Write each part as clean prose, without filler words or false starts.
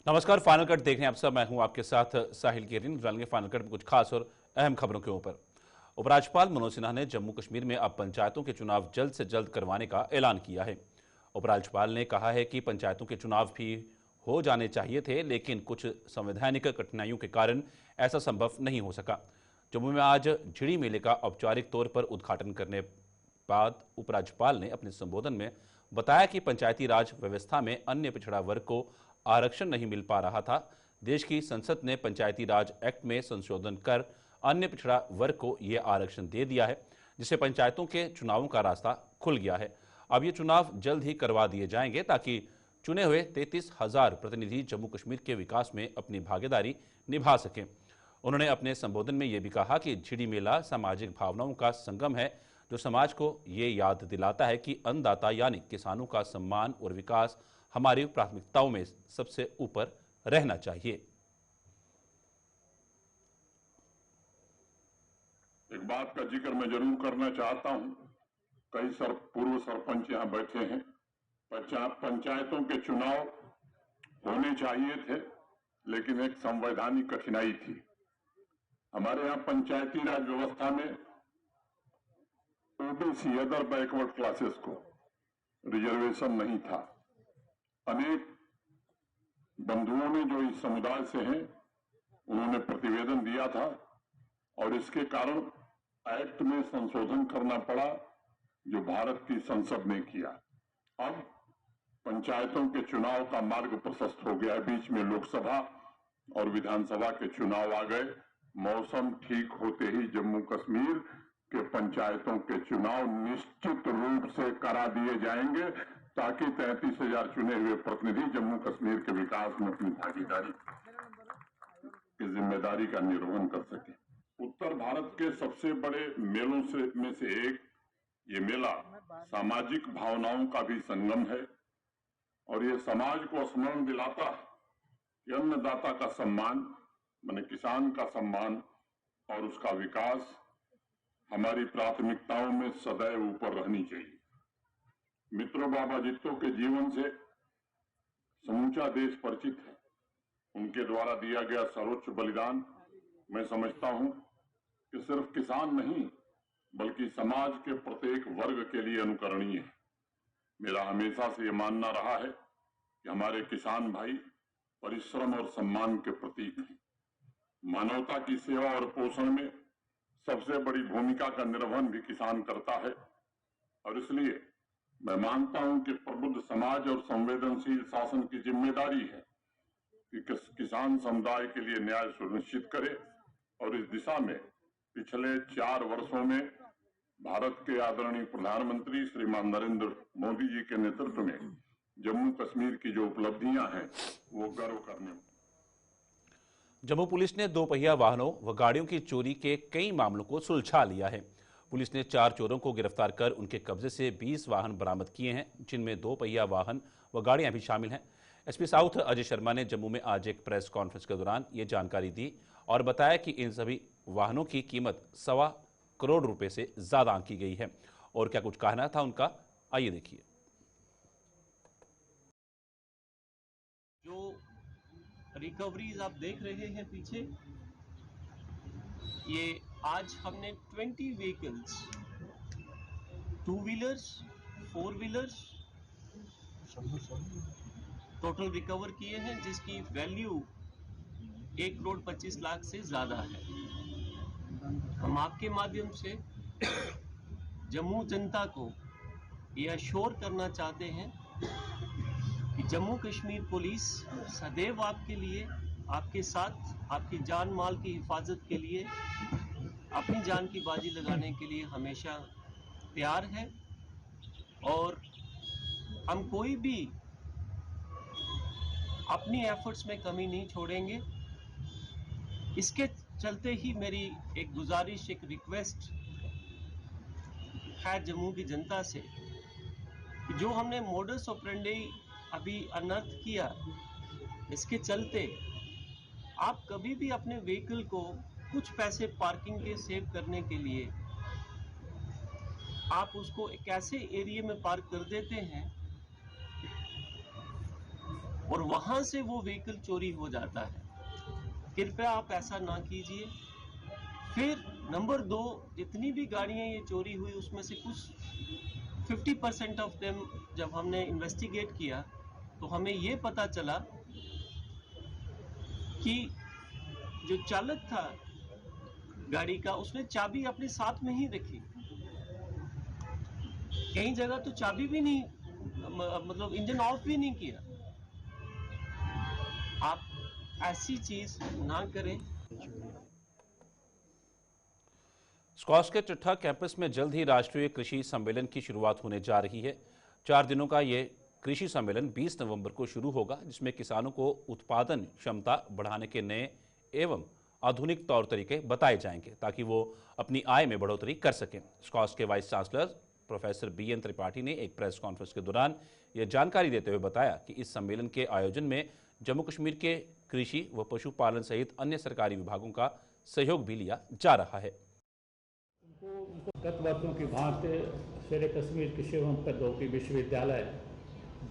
नमस्कार, final cut देख रहे हैं आप सब। मैं हूं आपके साथ साहिल केरिन। जानेंगे फाइनल कट में कुछ खास और अहम खबरों के ऊपर। उपराज्यपाल मनोज सिन्हा ने जम्मू कश्मीर में अब पंचायतों के चुनाव जल्द से जल्द करवाने का ऐलान किया है। उपराज्यपाल ने कहा है कि पंचायतों के चुनाव भी हो जाने चाहिए थे, लेकिन कुछ संवैधानिक कठिनाइयों के कारण ऐसा संभव नहीं हो सका। जम्मू में आज झिड़ी मेले का औपचारिक तौर पर उद्घाटन करने बाद उपराज्यपाल ने अपने संबोधन में बताया कि पंचायती राज व्यवस्था में अन्य पिछड़ा वर्ग को आरक्षण नहीं मिल पा रहा था। देश की संसद ने पंचायती राज एक्ट में संशोधन कर अन्य पिछड़ा वर्ग को यह आरक्षण दे दिया है, जिससे पंचायतों के चुनावों का रास्ता खुल गया है। अब ये चुनाव जल्द ही करवा दिए जाएंगे ताकि चुने हुए 33,000 प्रतिनिधि जम्मू कश्मीर के विकास में अपनी भागीदारी निभा सकें। उन्होंने अपने संबोधन में यह भी कहा कि झिड़ी मेला सामाजिक भावनाओं का संगम है, जो समाज को ये याद दिलाता है कि अन्नदाता यानी किसानों का सम्मान और विकास हमारी प्राथमिकताओं में सबसे ऊपर रहना चाहिए। एक बात का जिक्र मैं जरूर करना चाहता हूं। कई पूर्व सरपंच यहां बैठे हैं। पंचायतों के चुनाव होने चाहिए थे, लेकिन एक संवैधानिक कठिनाई थी। हमारे यहां पंचायती राज व्यवस्था में ओबीसी अदर बैकवर्ड क्लासेस को रिजर्वेशन नहीं था। अनेक बंधुओं ने जो इस समुदाय से हैं, उन्होंने प्रतिवेदन दिया था और इसके कारण एक्ट में संशोधन करना पड़ा, जो भारत की संसद ने किया। अब पंचायतों के चुनाव का मार्ग प्रशस्त हो गया है। बीच में लोकसभा और विधानसभा के चुनाव आ गए। मौसम ठीक होते ही जम्मू कश्मीर के पंचायतों के चुनाव निश्चित रूप से करा दिए जाएंगे, ताकि 33,000 चुने हुए प्रतिनिधि जम्मू कश्मीर के विकास में अपनी भागीदारी की जिम्मेदारी का निर्वहन कर सके। उत्तर भारत के सबसे बड़े मेलों में से एक ये मेला सामाजिक भावनाओं का भी संगम है और ये समाज को स्मरण दिलाता है कि अन्नदाता का सम्मान, माने किसान का सम्मान और उसका विकास हमारी प्राथमिकताओं में सदैव ऊपर रहनी चाहिए। मित्रों, बाबा जित्तो के जीवन से समूचा देश परिचित है। उनके द्वारा दिया गया सर्वोच्च बलिदान, मैं समझता हूं कि सिर्फ किसान नहीं, बल्कि समाज के प्रत्येक वर्ग के लिए अनुकरणीय है। मेरा हमेशा से यह मानना रहा है कि हमारे किसान भाई परिश्रम और सम्मान के प्रतीक हैं। मानवता की सेवा और पोषण में सबसे बड़ी भूमिका का निर्वहन भी किसान करता है और इसलिए मैं मानता हूं कि प्रबुद्ध समाज और संवेदनशील शासन की जिम्मेदारी है कि किसान समुदाय के लिए न्याय सुनिश्चित करे और इस दिशा में पिछले 4 वर्षों में भारत के आदरणीय प्रधानमंत्री श्रीमान नरेंद्र मोदी जी के नेतृत्व में जम्मू कश्मीर की जो उपलब्धियां हैं, वो गर्व करने। जम्मू पुलिस ने 2 पहिया वाहनों व गाड़ियों की चोरी के कई मामलों को सुलझा लिया है। पुलिस ने 4 चोरों को गिरफ्तार कर उनके कब्जे से 20 वाहन बरामद किए हैं, जिनमें 2 पहिया वाहन व गाड़ियां भी शामिल हैं। एसपी साउथ अजय शर्मा ने जम्मू में आज एक प्रेस कॉन्फ्रेंस के दौरान ये जानकारी दी और बताया कि इन सभी वाहनों की कीमत 1.25 करोड़ रुपए से ज्यादा आंकी गई है। और क्या कुछ कहना था उनका, आइए देखिए। जो रिकवरीज आप देख रहे हैं पीछे, ये आज हमने 20 vehicles, 2 wheelers, 4 wheelers total recover किए हैं, जिसकी वैल्यू 1,25,00,000 से ज्यादा है। हम आपके माध्यम से जम्मू जनता को यह अश्योर करना चाहते हैं कि जम्मू कश्मीर पुलिस सदैव आपके लिए, आपके साथ, आपकी जान माल की हिफाजत के लिए, अपनी जान की बाजी लगाने के लिए हमेशा तैयार है और हम कोई भी अपनी एफर्ट्स में कमी नहीं छोड़ेंगे। इसके चलते ही मेरी एक गुजारिश, एक रिक्वेस्ट है जम्मू की जनता से कि जो हमने मोडस ऑपरेंडी अभी अनर्थ किया, इसके चलते आप कभी भी अपने व्हीकल को कुछ पैसे पार्किंग के सेव करने के लिए आप उसको एक ऐसे एरिया में पार्क कर देते हैं और वहां से वो व्हीकल चोरी हो जाता है। कृपया आप ऐसा ना कीजिए। फिर नंबर 2, जितनी भी गाड़ियां ये चोरी हुई उसमें से कुछ 50% ऑफ देम जब हमने इन्वेस्टिगेट किया तो हमें ये पता चला कि जो चालक था गाड़ी का उसने चाबी अपने साथ में ही रखी। कई जगह तो चाबी भी नहीं, मतलब इंजन ऑफ भी नहीं किया। आप ऐसी चीज ना करें। स्कॉश के चट्ठा कैंपस में जल्द ही राष्ट्रीय कृषि सम्मेलन की शुरुआत होने जा रही है। 4 दिनों का ये कृषि सम्मेलन 20 नवंबर को शुरू होगा, जिसमें किसानों को उत्पादन क्षमता बढ़ाने के नए एवं आधुनिक तौर तरीके बताए जाएंगे ताकि वो अपनी आय में बढ़ोतरी कर सकें। स्कॉश के vice chancellor professor BN Tripathi ने एक प्रेस कॉन्फ्रेंस के दौरान ये जानकारी देते हुए बताया कि इस सम्मेलन के आयोजन में जम्मू कश्मीर के कृषि व पशुपालन सहित अन्य सरकारी विभागों का सहयोग भी लिया जा रहा है। गत वर्षों की भांति शेर कश्मीर कृषि एवं प्रौद्योगिकी विश्वविद्यालय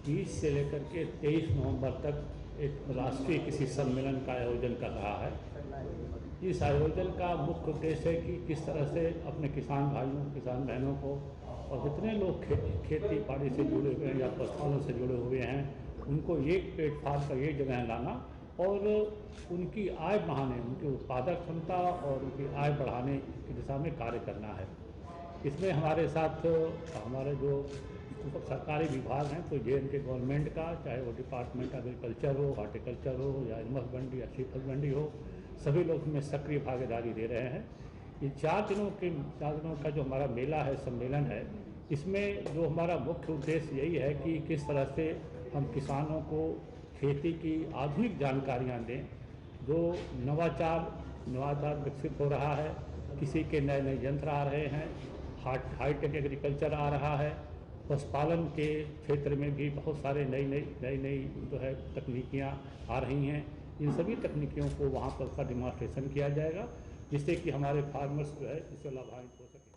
20 से लेकर के 23 नवंबर तक एक राष्ट्रीय कृषि सम्मेलन का आयोजन कर रहा है। इस आयोजन का मुख्य उद्देश्य है कि किस तरह से अपने किसान भाइयों, किसान बहनों को और जितने लोग खेती बाड़ी से जुड़े हुए हैं या पशुपालन से जुड़े हुए हैं, उनको एक प्लेटफार्म पर एक जगह लाना और उनकी आय बढ़ाने, उनकी उत्पादक क्षमता और उनकी आय बढ़ाने की दिशा में कार्य करना है। इसमें हमारे साथ हमारे जो सरकारी विभाग हैं, तो JNK गवर्नमेंट का, चाहे वो डिपार्टमेंट एग्रीकल्चर हो, हॉर्टिकल्चर हो या एनिमल मंडी या शीप मंडी हो, सभी लोग इसमें सक्रिय भागीदारी दे रहे हैं। ये 4 दिनों का जो हमारा मेला है, सम्मेलन है, इसमें जो हमारा मुख्य उद्देश्य यही है कि किस तरह से हम किसानों को खेती की आधुनिक जानकारियाँ दें। जो नवाचार विकसित हो रहा है, किसी के नए नए यंत्र आ रहे हैं, हाईटेक एग्रीकल्चर आ रहा है, पशुपालन के क्षेत्र में भी बहुत सारे नई जो है तकनीकियाँ आ रही हैं। इन सभी तकनीकियों को वहाँ पर उसका डिमॉन्स्ट्रेशन किया जाएगा, जिससे कि हमारे फार्मर्स जो है इससे लाभान्वित हो सके।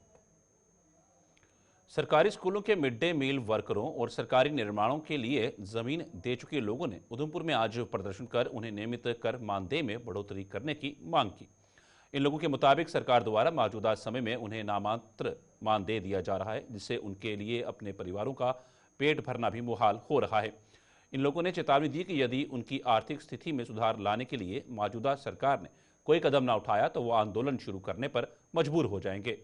सरकारी स्कूलों के मिड डे मील वर्करों और सरकारी निर्माणों के लिए जमीन दे चुके लोगों ने उधमपुर में आज प्रदर्शन कर उन्हें नियमित कर मानदेय में बढ़ोतरी करने की मांग की। इन लोगों के मुताबिक सरकार द्वारा मौजूदा समय में उन्हें नामात्र मानदेय दिया जा रहा है, जिससे उनके लिए अपने परिवारों का पेट भरना भी मुहाल हो रहा है। इन लोगों ने चेतावनी दी कि यदि उनकी आर्थिक स्थिति में सुधार लाने के लिए मौजूदा सरकार ने कोई कदम न उठाया तो वो आंदोलन शुरू करने पर मजबूर हो जाएंगे।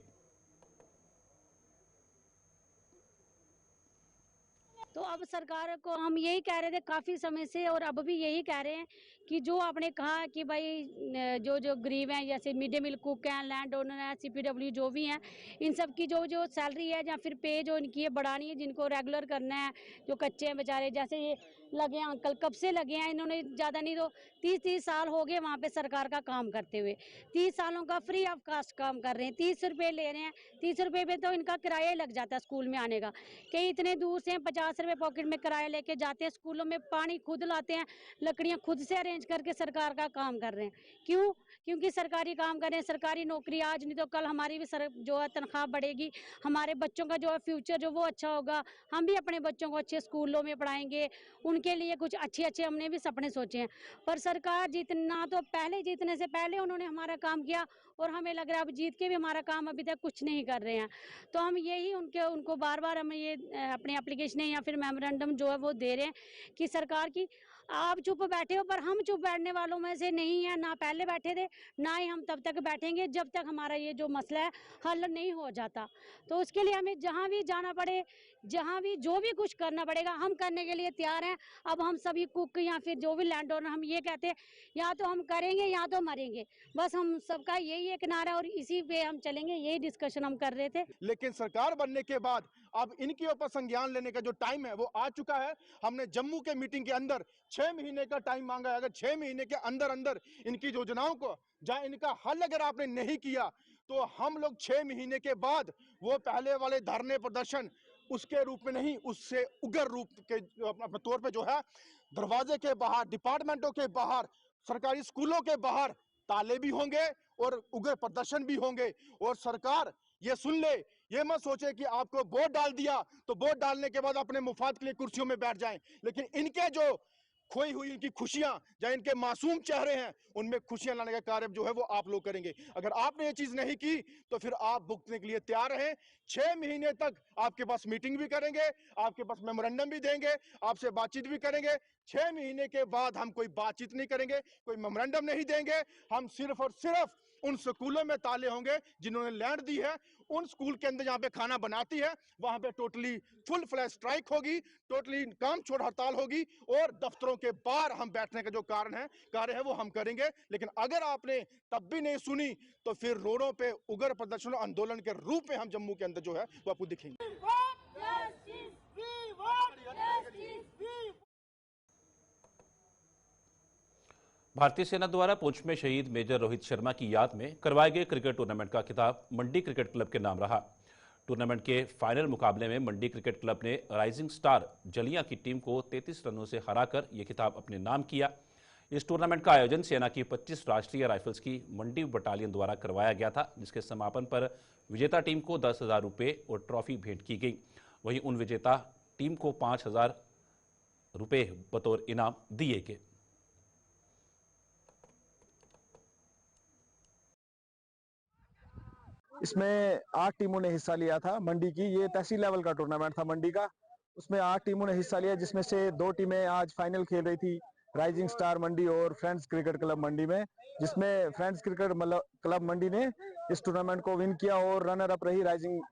तो अब सरकार को हम यही कह रहे थे काफ़ी समय से, और अब भी यही कह रहे हैं कि जो आपने कहा कि भाई जो गरीब हैं, जैसे मिड डे मील कुक हैं, लैंड ओनर हैं, CPW जो भी हैं, इन सब की जो सैलरी है या फिर पे जो इनकी है बढ़ानी है, जिनको रेगुलर करना है, जो कच्चे हैं बेचारे, जैसे ये लगे हैं अंकल, कब से लगे हैं इन्होंने, ज़्यादा नहीं तो 30 साल हो गए वहाँ पे सरकार का काम करते हुए। 30 सालों का फ्री ऑफ कास्ट काम कर रहे हैं, 30 रुपये ले रहे हैं। 30 रुपये में तो इनका किराया ही लग जाता है स्कूल में आने का। कई इतने दूर से 50 रुपये पॉकेट में किराया लेके जाते हैं, स्कूलों में पानी खुद लाते हैं, लकड़ियाँ खुद से अरेंज करके सरकार का काम कर रहे हैं। क्यों? क्योंकि सरकारी काम कर रहे हैं, सरकारी नौकरी, आज नहीं तो कल हमारी भी जो है तनख्वाह बढ़ेगी, हमारे बच्चों का जो है फ्यूचर जो वो अच्छा होगा, हम भी अपने बच्चों को अच्छे स्कूलों में पढ़ाएंगे, उनके लिए कुछ अच्छे हमने भी सपने सोचे हैं। पर सरकार जीतना तो पहले, जीतने से पहले उन्होंने हमारा काम किया, और हमें लग रहा है अब जीत के भी हमारा काम अभी तक कुछ नहीं कर रहे हैं। तो हम यही उनको बार बार हम ये अपने एप्लीकेशन या फिर मेमोरेंडम जो है वो दे रहे हैं कि सरकार की आप चुप बैठे हो, पर हम चुप बैठने वालों में से नहीं है, ना पहले बैठे थे, ना ही हम तब तक बैठेंगे जब तक हमारा ये जो मसला है हल नहीं हो जाता। तो उसके लिए हमें जहाँ भी जाना पड़े, जहाँ भी जो भी कुछ करना पड़ेगा, हम करने के लिए तैयार हैं। अब हम सभी कुक या फिर जो भी लैंड ओनर, हम ये कहते हैं या तो हम करेंगे या तो मरेंगे, बस हम सबका यही एक नारा है और इसी पे हम चलेंगे, यही डिस्कशन हम कर रहे थे। लेकिन सरकार बनने के बाद अब इनके ऊपर संज्ञान लेने का जो टाइम है वो आ चुका है। हमने जम्मू के मीटिंग के अंदर 6 महीने का टाइम मांगा है। अगर 6 महीने के अंदर अंदर इनकी योजनाओं को जहां इनका हल अगर आपने नहीं किया तो हम लोग 6 महीने के बाद वो पहले वाले धरने प्रदर्शन उसके रूप में नहीं, उससे उग्र रूप के तौर पे जो है दरवाजे के बाहर, डिपार्टमेंटों के बाहर, सरकारी स्कूलों के बाहर ताले भी होंगे और उग्र प्रदर्शन भी होंगे। और सरकार ये सुन ले, ये मत सोचे कि आपको वोट डाल दिया तो वोट डालने के बाद अपने मुफाद के लिए कुर्सियों में बैठ जाएं। लेकिन इनके जो खोई हुई इनकी खुशियां, या इनके मासूम चेहरे हैं, उनमें खुशियां लाने का कार्य जो है वो आप लोग करेंगे। अगर आपने ये चीज नहीं की तो फिर आप भुगतने के लिए तैयार रहें। 6 महीने तक आपके पास मीटिंग भी करेंगे, आपके पास मेमोरेंडम भी देंगे, आपसे बातचीत भी करेंगे। 6 महीने के बाद हम कोई बातचीत नहीं करेंगे, कोई मेमोरेंडम नहीं देंगे। हम सिर्फ और सिर्फ उन स्कूलों में ताले होंगे जिन्होंने लैंड दी है, उन स्कूल के अंदर जहां पे खाना बनाती है वहां पे टोटली फुल फ्लैश स्ट्राइक होगी, टोटली काम छोड़ हड़ताल होगी, और दफ्तरों के बाहर हम बैठने का जो कार्य है वो हम करेंगे। लेकिन अगर आपने तब भी नहीं सुनी तो फिर रोडों पे उग्र प्रदर्शन आंदोलन के रूप में हम जम्मू के अंदर जो है वो आपको दिखेंगे। भारतीय सेना द्वारा पुंछ में शहीद मेजर रोहित शर्मा की याद में करवाए गए क्रिकेट टूर्नामेंट का खिताब मंडी क्रिकेट क्लब के नाम रहा। टूर्नामेंट के फाइनल मुकाबले में मंडी क्रिकेट क्लब ने राइजिंग स्टार जलिया की टीम को 33 रनों से हराकर यह खिताब अपने नाम किया। इस टूर्नामेंट का आयोजन सेना की 25 राष्ट्रीय राइफल्स की मंडी बटालियन द्वारा करवाया गया था, जिसके समापन पर विजेता टीम को 10,000 रुपये और ट्रॉफी भेंट की गई। वहीं उन विजेता टीम को 5,000 रुपये बतौर इनाम दिए गए। इसमें 8 टीमों ने हिस्सा लिया था मंडी की। ये तहसील लेवल का टूर्नामेंट था मंडी का। उसमें 8 टीमों ने हिस्सा लिया, जिसमें से 2 टीमें आज फाइनल खेल रही थी, राइजिंग स्टार मंडी और फ्रेंड्स क्रिकेट क्लब मंडी में, जिसमें फ्रेंड्स क्रिकेट क्लब मंडी ने इस टूर्नामेंट को विन किया और रनर अप रही राइजिंग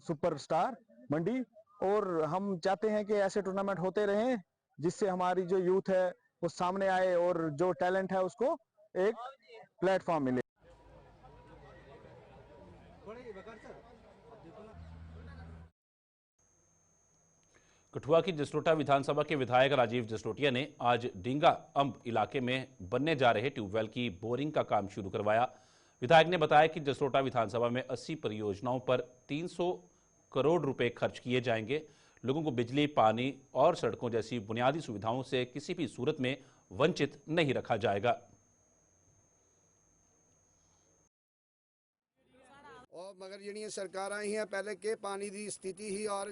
सुपर स्टार मंडी। और हम चाहते हैं कि ऐसे टूर्नामेंट होते रहें, जिससे हमारी जो यूथ है वो सामने आए और जो टैलेंट है उसको एक प्लेटफॉर्म मिले। कठुआ की जसरोटा विधानसभा के विधायक राजीव जसरोटिया ने आज डींगा अंब इलाके में बनने जा रहे ट्यूबवेल की बोरिंग का काम शुरू करवाया। विधायक ने बताया कि जसरोटा विधानसभा में 80 परियोजनाओं पर 300 करोड़ रुपए खर्च किए जाएंगे। लोगों को बिजली, पानी और सड़कों जैसी बुनियादी सुविधाओं से किसी भी सूरत में वंचित नहीं रखा जाएगा। और मगर ਜਿਹੜੀਆਂ ਸਰਕਾਰਾਂ ਹੀ ਪਹਿਲੇ ਕਿ ਪਾਣੀ ਦੀ ਸਥਿਤੀ ਹੀ ਔਰ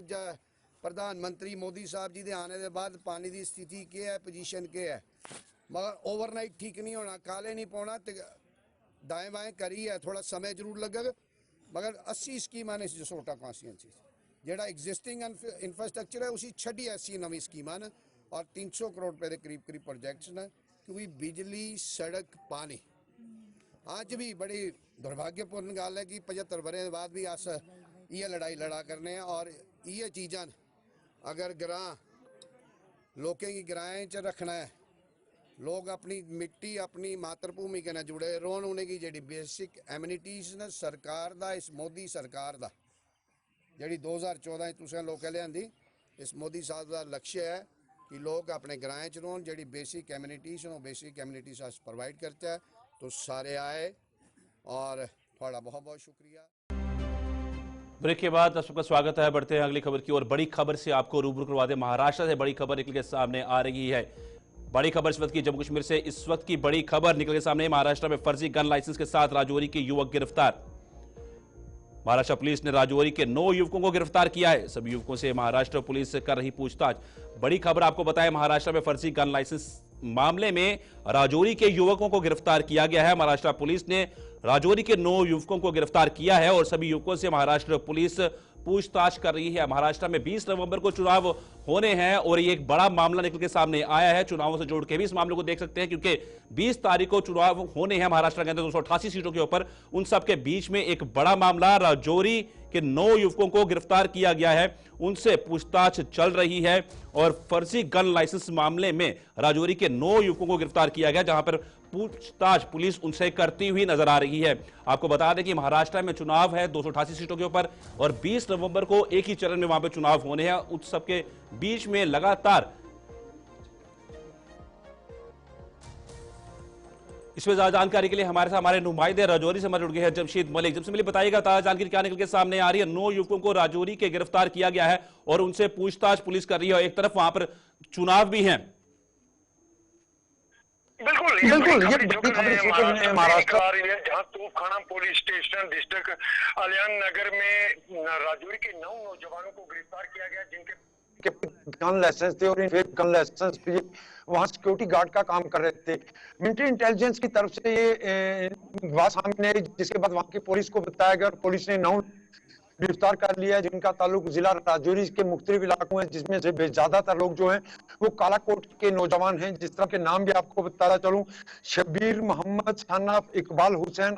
ਪ੍ਰਧਾਨ ਮੰਤਰੀ ਮੋਦੀ ਸਾਹਿਬ ਜੀ ਦੇ ਆने ਦੇ ਬਾਅਦ ਪਾਣੀ ਦੀ ਸਥਿਤੀ ਕੀ ਹੈ, ਪੋਜੀਸ਼ਨ ਕੀ ਹੈ, मगर ओवरनाइट ठीक नहीं होना, काले नहीं पाना, दाएं बाएं करी है, थोड़ा समय जरूर लगेगा। मगर 80 स्कीम ने जसरोटा कॉन्स्टिट्यूंसी जेड़ा एग्जिस्टिंग इंफ्रास्ट्रक्चर है उसी छड़ी 80 नवी स्कीम ने और 300 करोड़ रुपए के करीब करीब प्रोजेक्ट्स ने, क्योंकि बिजली, सड़क, पानी आज भी बड़ी दुर्भाग्यपूर्ण गल है कि 75 वर्ष बाद भी अस ये लड़ाई लड़ा करने हैं। और ये चीज़ा अगर ग्रां लोगों की ग्राएं च रखना है, लोग अपनी मिट्टी अपनी मातृभूमि के न जुड़े रोन, उन्हें की जी बेसिक एमिनिटीज़ ने सरकार दा, इस मोदी सरकार दा जी 2014 तुसें लोकें लियांदी, इस मोदी साहब का लक्ष्य है कि लोग अपने ग्राएं च रोन, जी बेसिक एमिनिटीज़ बेसिक एमिनिटीज़ अस प्रोवाइड करते हैं। तो सारे आए और थोड़ा बहुत बहुत शुक्रिया। ब्रेक के बाद सबका स्वागत है। बढ़ते हैं अगली खबर की ओर। बड़ी खबर से आपको रूबरू करवा दें। महाराष्ट्र से बड़ी खबर निकल के सामने आ रही है। बड़ी खबर इस वक्त की जम्मू कश्मीर से इस वक्त की बड़ी खबर निकल के सामने। महाराष्ट्र में फर्जी गन लाइसेंस के साथ राजौरी के युवक गिरफ्तार। महाराष्ट्र पुलिस ने राजौरी के 9 युवकों को गिरफ्तार किया है। सभी युवकों से महाराष्ट्र पुलिस कर रही पूछताछ। बड़ी खबर आपको बताएं, महाराष्ट्र में फर्जी गन लाइसेंस मामले में राजौरी के युवकों को गिरफ्तार किया गया है। महाराष्ट्र पुलिस ने राजौरी के 9 युवकों को गिरफ्तार किया है और सभी युवकों से महाराष्ट्र पुलिस पूछताछ कर रही है। महाराष्ट्र में 20 नवंबर को चुनाव होने हैं और ये एक बड़ा मामला निकल के सामने आया है। चुनावों से जोड़ के भी इस मामले को देख सकते हैं, क्योंकि 20 तारीख को चुनाव होने हैं महाराष्ट्र के अंदर 288 सीटों के ऊपर। उन सब के बीच में एक बड़ा मामला, राजौरी के 9 युवकों को गिरफ्तार किया गया है, उनसे पूछताछ चल रही है। और फर्जी गन लाइसेंस मामले में राजौरी के 9 युवकों को गिरफ्तार किया गया, जहां पर पूछताछ पुलिस उनसे करती हुई नजर आ रही है। आपको बता दें कि महाराष्ट्र में चुनाव है 288 सीटों के ऊपर और 20 नवंबर को एक ही चरण में वहां पर चुनाव होने हैं। उस सबके बीच में लगातार इसमें ज्यादा जानकारी के लिए हमारे साथ हमारे नुमाइंदे राजौरी से हमारे जुड़ गए हैं जमशेद मलिक। जमशेद मलिक, बताइएगा ताजा जानकारी क्या निकल के सामने आ रही है। 9 युवकों को राजौरी के गिरफ्तार किया गया है और उनसे पूछताछ पुलिस कर रही है। एक तरफ वहां पर चुनाव भी है। बिल्कुल ये बड़ी खबर महाराष्ट्र आ रही है, जहां तोपखाना पुलिस स्टेशन डिस्ट्रिक्ट कल्याण नगर में राजौरी के 9 नौजवानों को गिरफ्तार किया गया, जिनके इनके गन लाइसेंस थे और इन गन लाइसेंस पे वहां सिक्योरिटी गार्ड का काम कर रहे थे। मिलिट्री इंटेलिजेंस की तरफ से ये बात सामने आई, जिसके बाद वहां की पुलिस को बताया गया और पुलिस ने 9 गिरफ्तार कर लिया, जिनका ताल्लुक जिला राजौरी के मुख्तलिफ इलाकों में, जिसमें से ज्यादातर लोग जो हैं वो कालाकोट के नौजवान हैं। जिस तरह के नाम भी आपको बताता चलूं, शब्बीर मोहम्मद सन ऑफ इकबाल हुसैन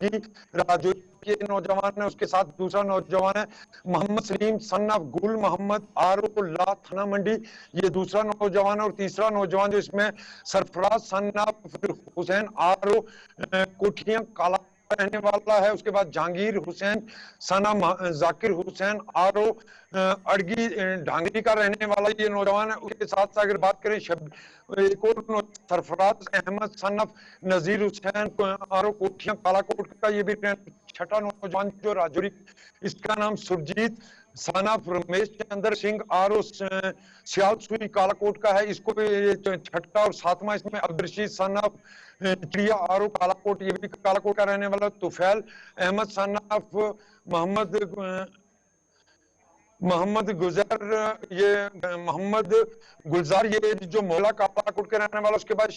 राजौरी के नौजवान है, उसके साथ दूसरा नौजवान है मोहम्मद सलीम सन ऑफ गुल मोहम्मद आरोला थाना मंडी, ये दूसरा नौजवान है। और तीसरा नौजवान जो इसमें सरफराज सन ऑफ हुसैन आरो कोठियां काला रहने वाला है। उसके बाद जहांगीर हुसैन सना जाकिर हुसैन आरो अड़गी ढांगरी का रहने वाला ये नौजवान है। उसके साथ अगर बात करें एक और सरफराज अहमद सन ऑफ नजीर हुसैन आरो कोठियां कालाकोट का, ये भी छठा नौजवान जो राजौरी, इसका नाम सुरजीत सन ऑफ रमेश चंद्र सिंह आरो सियाल सुई कालाकोट का है, इसको भी छठा। और सातवां इसमें अब्दुल रशीद सन ऑफ चिड़िया आरो कालाकोट, ये भी कालाकोट का रहने वाला। तुफैल अहमद सन ऑफ मोहम्मद गुजर, ये मोहम्मद गुलजार, ये जो मोहल्ला कालाकोट के रहने वाला। उसके बाद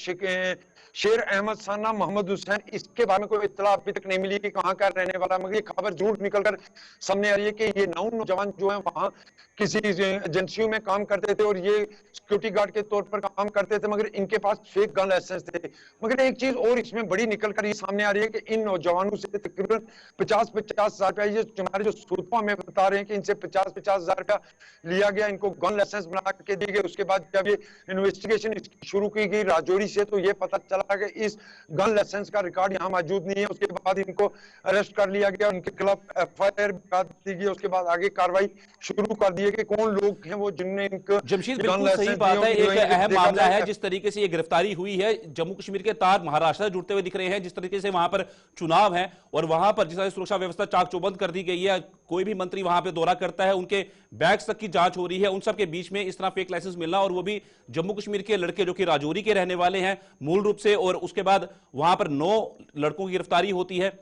शेर अहमद साना मोहम्मद हुसैन, इसके बारे में कोई इत्तला अभी तक नहीं मिली कि कहाँ का रहने वाला, मगर ये खबर झूठ निकलकर सामने आ रही है कि ये 9 नौजवान जो हैं वहां किसी एजेंसियों में काम करते थे और ये सिक्योरिटी गार्ड के तौर पर काम करते थे, मगर इनके पास फेक गन लाइसेंस थे। मगर एक चीज और इसमें बड़ी निकल कर ये सामने आ रही है कि इन नौजवानों से तकरीबन 50-50 हजार रुपया, ये हमारे जो सूत्रों हमें बता रहे हैं कि इनसे 50-50 हजार रुपया लिया गया, इनको गन लाइसेंस बना के दिए गए। उसके बाद जब ये इन्वेस्टिगेशन शुरू की गई राजौरी से, तो ये पता चला कि इस गन लाइसेंस का रिकॉर्ड यहाँ मौजूद नहीं है। उसके बाद इनको अरेस्ट कर लिया गया, उनके खिलाफ FIR कर दी गई। उसके बाद आगे कार्रवाई शुरू कर दी कि कौन लोग हैं वो जिनने इनको जमशीद, बिल्कुल सही बात है। एक अहम मामला है जिस तरीके से ये गिरफ्तारी हुई है, जम्मू कश्मीर के तार महाराष्ट्र से जुड़ते हुए दिख रहे हैं, जिस तरीके से वहां पर चुनाव है और वहां पर जिस तरह सुरक्षा व्यवस्था चाक चौबंद कर दी गई है, कोई भी मंत्री वहां पे दौरा करता है, उनके बैग्स तक की जांच हो रही है, उन सब के बीच में इस तरह फेक लाइसेंस मिलना, और वो भी जम्मू कश्मीर के लड़के जो कि राजौरी के रहने वाले हैं मूल रूप से, और उसके बाद वहां पर 9 लड़कों की गिरफ्तारी होती है।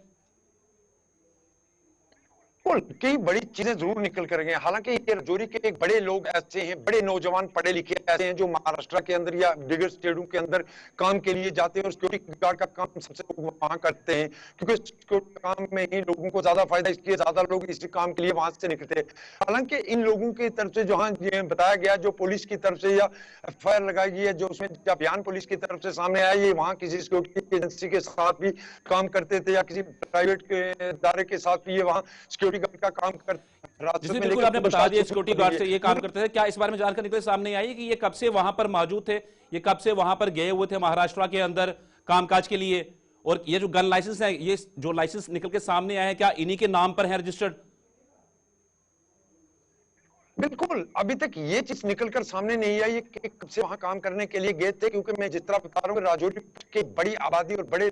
कई बड़ी चीजें जरूर निकल कर गए। हालांकि ये राजौरी के एक बड़े लोग ऐसे हैं, बड़े नौजवान पढ़े लिखे ऐसे हैं जो महाराष्ट्र के अंदर या बिगर स्टेटों के अंदर काम के लिए जाते हैं और सिक्योरिटी गार्ड का काम सबसे लोग वहां करते हैं, क्योंकि सिक्योरिटी काम में ही लोगों को ज्यादा फायदा, इसलिए ज्यादा लोग इस काम के लिए वहां से निकलते हैं। हालांकि इन लोगों की तरफ से जहां ये बताया गया, जो पुलिस की तरफ से या FIR लगाई गई है, जो उसमें बयान पुलिस की तरफ से सामने आया, ये वहां किसी सिक्योरिटी एजेंसी के साथ भी काम करते थे या किसी प्राइवेट के इदारे के साथ भी ये वहां सिक्योरिटी गार्ड का काम करते। जिसमें बिल्कुल आपने बता दिया सिक्योरिटी गार्ड से ये काम करते थे। क्या इस बारे में जानकारी निकल सामने आई कि ये कब से वहां पर मौजूद थे, ये कब से वहां पर गए हुए थे महाराष्ट्र के अंदर कामकाज के लिए, और ये जो गन लाइसेंस है, ये जो लाइसेंस निकल के सामने आया है, क्या इन्हीं के नाम पर है रजिस्टर्ड? बिल्कुल, अभी तक ये चीज निकलकर सामने नहीं आई कि कब से वहां काम करने के लिए गए थे, क्योंकि मैं जिस तरह बता रहा हूँ राजौरी की बड़ी आबादी और बड़े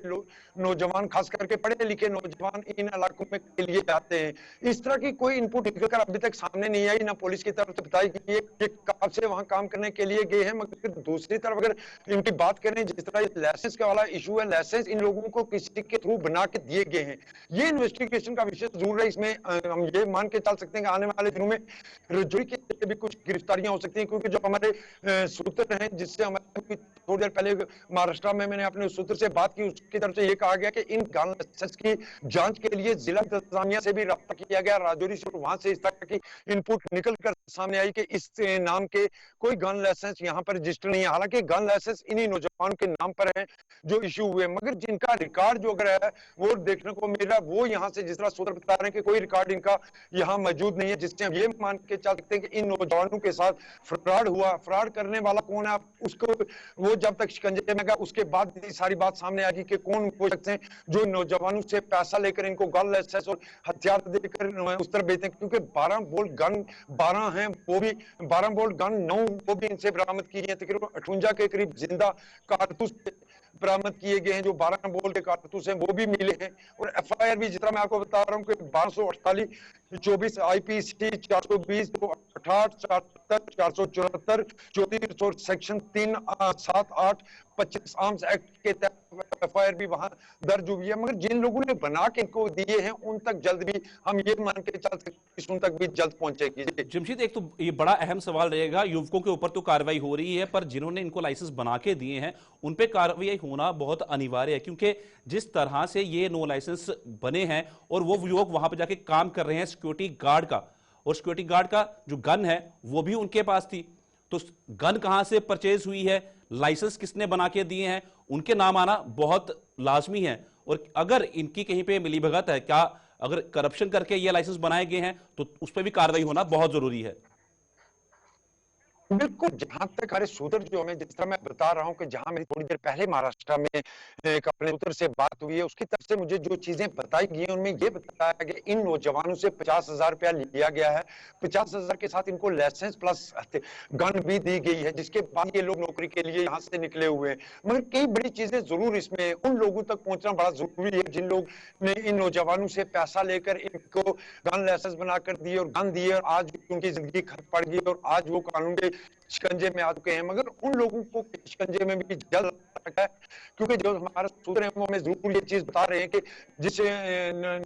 नौजवान, खास करके पढ़े लिखे नौजवान इन इलाकों में के लिए जाते हैं। इस तरह की कोई इनपुट निकलकर अभी तक सामने नहीं आई, ना पुलिस की तरफ से बताई कि ये कब से वहां काम करने के लिए गए हैं। मगर दूसरी तरफ अगर इनकी बात करें, जिस तरह लाइसेंस का वाला इशू है, लाइसेंस इन लोगों को किसी के थ्रू बना के दिए गए हैं, ये इन्वेस्टिगेशन का विषय जरूर है। इसमें हम ये मान के चल सकते हैं कि आने वाले दिनों में के भी कुछ गिरफ्तारियां हो सकती हैं, क्योंकि जो हमारे सूत्र हैं, जिससे हमारे थोड़ी देर पहले महाराष्ट्र में मैंने अपने सूत्र से बात की, उसकी तरफ से ये कहा गया कि इन गन लाइसेंस की जांच के लिए जिला इंतजामिया से भी रब्ता किया गया राजौरी से, वहां से इस तरह की इनपुट निकल कर सामने आई कि इस नाम के कोई गन लाइसेंस यहाँ पर रजिस्टर नहीं है। हालांकि गन लाइसेंस इन्हीं नौजवानों के नाम पर है जो इशू हुए, मगर जिनका रिकॉर्ड जो अगर है वो देखने को मिल रहा है, वो यहाँ से जिस तरह सूत्र बता रहे हैं कि कोई रिकॉर्ड इनका यहाँ मौजूद नहीं है, जिससे हम ये मान के चल सकते हैं कि इन नौजवानों के साथ फ्रॉड हुआ। फ्रॉड करने वाला कौन है, उसको वो जब तक शिकंजे में गया उसके बाद सारी बात सामने आएगी कि कौन हो सकते हैं जो नौजवानों से पैसा लेकर इनको गन लाइसेंस और हथियार देकर उस तरह बेचते हैं। क्योंकि 12 बोल्ट गन 12 हैं, वो भी 12 बोल्ट गन 9 वो भी इनसे बरामद की है। तकरीबन 58 के करीब जिंदा कारतूस बरामद किए गए हैं, जो 12 बोल्ट के कारतूस हैं वो भी मिले हैं। और FIR भी, जितना मैं आपको बता रहा हूँ कि 1248 24 IPC 420 168, 470, 474, 34 और सेक्शन 378, 25 आर्म्स एक्ट के तहत एफआईआर भी वहां दर्ज हुई है। मगर जिन लोगों ने बना के इनको दिए हैं उन तक जल्द भी, हम ये मान के चल सकते उन तक भी जल्द पहुंचेगी। जमशीद, एक तो ये बड़ा अहम सवाल रहेगा, युवकों के ऊपर तो कार्रवाई हो रही है, पर जिन्होंने इनको लाइसेंस बना के दिए हैं उन पे कार्रवाई होना बहुत अनिवार्य है, क्योंकि जिस तरह से ये नो लाइसेंस बने हैं और वो युवक वहां पर जाके काम कर रहे हैं सिक्योरिटी गार्ड का, और सिक्योरिटी गार्ड का जो गन है वो भी उनके पास थी, तो गन कहां से परचेज हुई है, लाइसेंस किसने बना के दिए हैं, उनके नाम आना बहुत लाजमी है। और अगर इनकी कहीं पे मिलीभगत है, क्या अगर करप्शन करके ये लाइसेंस बनाए गए हैं तो उस पर भी कार्रवाई होना बहुत जरूरी है। बिल्कुल, जहां तक हमारे सूत्र जो हमें, जिस तरह मैं बता रहा हूं कि जहां मेरी थोड़ी देर पहले महाराष्ट्र में एक अपने सूत्र से बात हुई है, उसकी तरफ से मुझे जो चीजें बताई गई हैं उनमें ये बताया गया इन नौजवानों से 50,000 रुपया लिया गया है। 50,000 के साथ इनको लाइसेंस प्लस गन भी दी गई है, जिसके बाद ये लोग नौकरी के लिए यहाँ से निकले हुए हैं। मगर कई बड़ी चीजें जरूर इसमें उन लोगों तक पहुंचना बड़ा जरूरी है जिन लोग ने इन नौजवानों से पैसा लेकर इनको गन लाइसेंस बनाकर दिए और गन दिए, और आज उनकी जिंदगी खत्म पड़ गई और आज वो कानून के शिकंजे में आ चुके हैं। मगर उन लोगों को शिकंजे में भी जल्द रखा है, क्योंकि जो हमारे सूत्र हैं वो हमें जरूर ये चीज बता रहे हैं कि जिस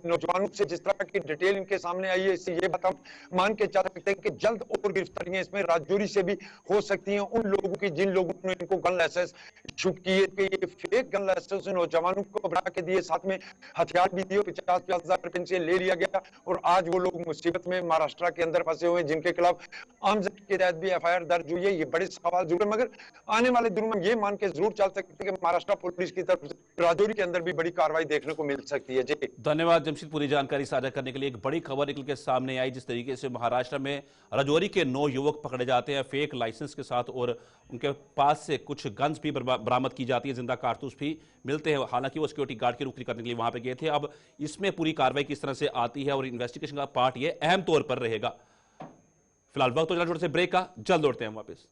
नौजवानों से जिस तरह की डिटेल इनके सामने आई है, इससे ये बात हम मान के चल सकते हैं कि जल्द और गिरफ्तारियां इसमें राजौरी से भी हो सकती हैं उन लोगों की जिन लोगों ने इनको गन लाइसेंस इशू किए थे। ये फेक गन लाइसेंस नौजवानों को बना के दिए, साथ में हथियार भी दिए, 50,000 रुपए से ले लिया गया और आज वो लोग मुसीबत में महाराष्ट्र के अंदर फंसे हुए हैं, जिनके खिलाफ आर्म्स एक्ट के तहत भी एफआईआर दर्ज हुई है। ये बड़े सवाल जरूर है, मगर आने वाले दिनों में ये मान के जरूर चल सकते हैं कि महाराष्ट्र पुलिस की तरफ से राजौरी के अंदर भी बड़ी कार्रवाई देखने को मिल सकती है। जी धन्यवाद जमशीद, पूरी जानकारी साझा करने के लिए। एक बड़ी खबर निकल के सामने आई, जिस तरीके से महाराष्ट्र में राजौरी के 9 युवक पकड़े जाते हैं फेक लाइसेंस के साथ, और उनके पास से कुछ गन्स भी बरामद की जाती है, जिंदा कारतूस भी मिलते हैं। हालांकि वो सिक्योरिटी गार्ड की नौकरी करने के लिए वहां पे गए थे। अब इसमें पूरी कार्रवाई किस तरह से आती है और इन्वेस्टिगेशन का पार्ट ये अहम तौर पर रहेगा। फिलहाल वक्त हो जाना छोटे से ब्रेक का, जल्द लौटते हैं वापस।